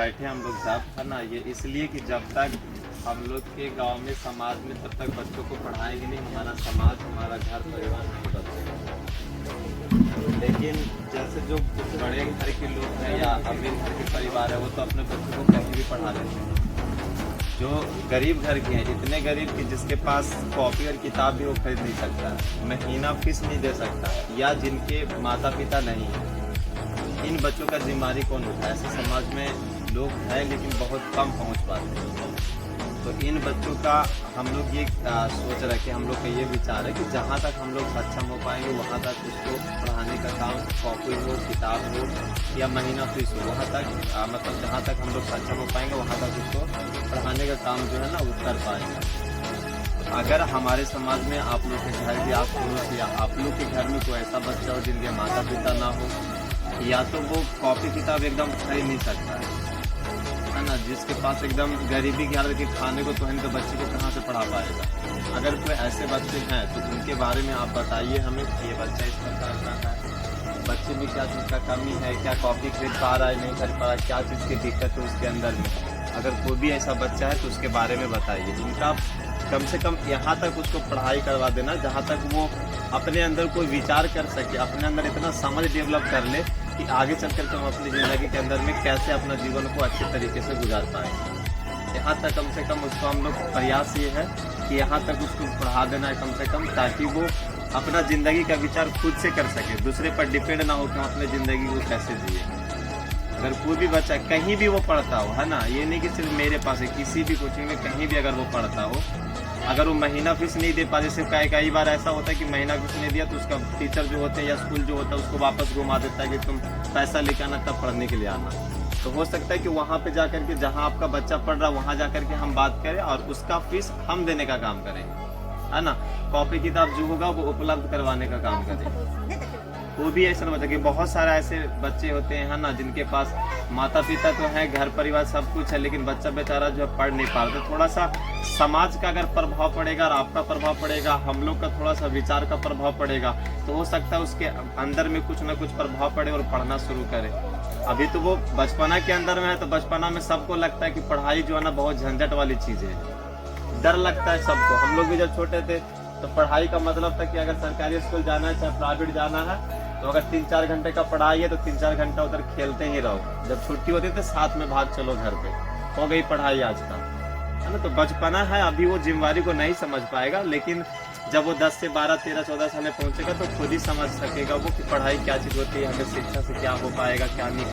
बैठे हम लोग सब, है ना, ये इसलिए कि जब तक हम लोग के गांव में समाज में तब तक बच्चों को पढ़ाएंगे नहीं, हमारा समाज हमारा घर परिवार नहीं बदलेगा। लेकिन जैसे जो बड़े घर के लोग हैं या अमीर घर के परिवार है, वो तो अपने बच्चों को कहीं भी पढ़ा देते हैं। जो गरीब घर के हैं, इतने गरीब कि जिसके पास कॉपी और किताब भी वो खरीद नहीं सकता, महीना फीस नहीं दे सकता, या जिनके माता पिता नहीं है, इन बच्चों का जिम्मेदारी कौन उठाए? ऐसे समाज में लोग हैं लेकिन बहुत कम पहुंच पाते हैं। तो इन बच्चों का हम लोग ये सोच रहे कि हम लोग का ये विचार है कि जहाँ तक हम लोग सक्षम हो पाएंगे वहाँ तक उसको पढ़ाने का काम, कॉपी हो, किताब हो या महीना फीस हो, वहाँ तक मतलब जहाँ तक हम लोग सक्षम हो पाएंगे वहाँ तक उसको पढ़ाने का काम जो है ना वो कर पाएंगे। अगर हमारे समाज में आप लोग के घर भी आप पुरुष या आप लोग के घर में कोई ऐसा बच्चा हो जिनके माता पिता ना हो, या तो वो कॉपी किताब एकदम खरीद नहीं सकता है ना, जिसके पास एकदम गरीबी की हालत के खाने को तो है, तो बच्चे को कहाँ से पढ़ा पाएगा। अगर कोई ऐसे बच्चे हैं तो उनके बारे में आप बताइए हमें कि ये बच्चा इस प्रकार का है, बच्चे में क्या चीज़ का कमी है, क्या कॉपी खरीद पा रहा है नहीं खरीद पा रहा है, क्या चीज़ की दिक्कत है उसके अंदर में। अगर कोई भी ऐसा बच्चा है तो उसके बारे में बताइए। उनका कम से कम यहाँ तक उसको पढ़ाई करवा देना जहाँ तक वो अपने अंदर कोई विचार कर सके, अपने अंदर इतना समझ डेवलप कर ले कि आगे चल कर हम अपनी ज़िंदगी के अंदर में कैसे अपना जीवन को अच्छे तरीके से गुजार पाए। यहाँ तक कम से कम उसको हम लोग प्रयास ये है कि यहाँ तक उसको पढ़ा देना है कम से कम, ताकि वो अपना ज़िंदगी का विचार खुद से कर सके, दूसरे पर डिपेंड ना हो कि हम अपनी ज़िंदगी को कैसे जिए। अगर कोई भी बच्चा कहीं भी वो पढ़ता हो, है ना, ये नहीं कि सिर्फ मेरे पास है, किसी भी कोचिंग में कहीं भी अगर वो पढ़ता हो, अगर वो महीना फीस नहीं दे पा, जैसे कई बार ऐसा होता है कि महीना फीस नहीं दिया तो उसका टीचर जो होते हैं या स्कूल जो होता है उसको वापस घुमा देता है कि तुम पैसा लेकर आना तब पढ़ने के लिए आना। तो हो सकता है कि वहाँ पे जाकर के जहाँ आपका बच्चा पढ़ रहा है वहाँ जाकर के हम बात करें और उसका फीस हम देने का काम करेंगे, है ना, कॉपी किताब जो होगा वो उपलब्ध करवाने का काम करेंगे। वो भी ऐसा बता कि बहुत सारे ऐसे बच्चे होते हैं, है ना, जिनके पास माता पिता तो हैं, घर परिवार सब कुछ है, लेकिन बच्चा बेचारा जो है पढ़ नहीं पा रहा। तो थोड़ा सा समाज का अगर प्रभाव पड़ेगा और आपका प्रभाव पड़ेगा, हम लोग का थोड़ा सा विचार का प्रभाव पड़ेगा, तो हो सकता है उसके अंदर में कुछ ना कुछ प्रभाव पड़े और पढ़ना शुरू करे। अभी तो वो बचपना के अंदर में है, तो बचपना में सबको लगता है कि पढ़ाई जो है ना बहुत झंझट वाली चीज़ है, डर लगता है सबको। हम लोग भी जब छोटे थे तो पढ़ाई का मतलब था कि अगर सरकारी स्कूल जाना है चाहे प्राइवेट जाना है तो अगर 3-4 घंटे का पढ़ाई है तो 3-4 घंटा उधर खेलते ही रहो, जब छुट्टी होती तो साथ में भाग चलो घर पे, हो गई पढ़ाई आज का, है ना। तो बचपना है, अभी वो जिम्मेदारी को नहीं समझ पाएगा, लेकिन जब वो 10 से 12, 13, 14 साल में पहुंचेगा तो खुद ही समझ सकेगा वो कि पढ़ाई क्या चीज़ होती है, हमें शिक्षा से क्या हो पाएगा क्या नहीं।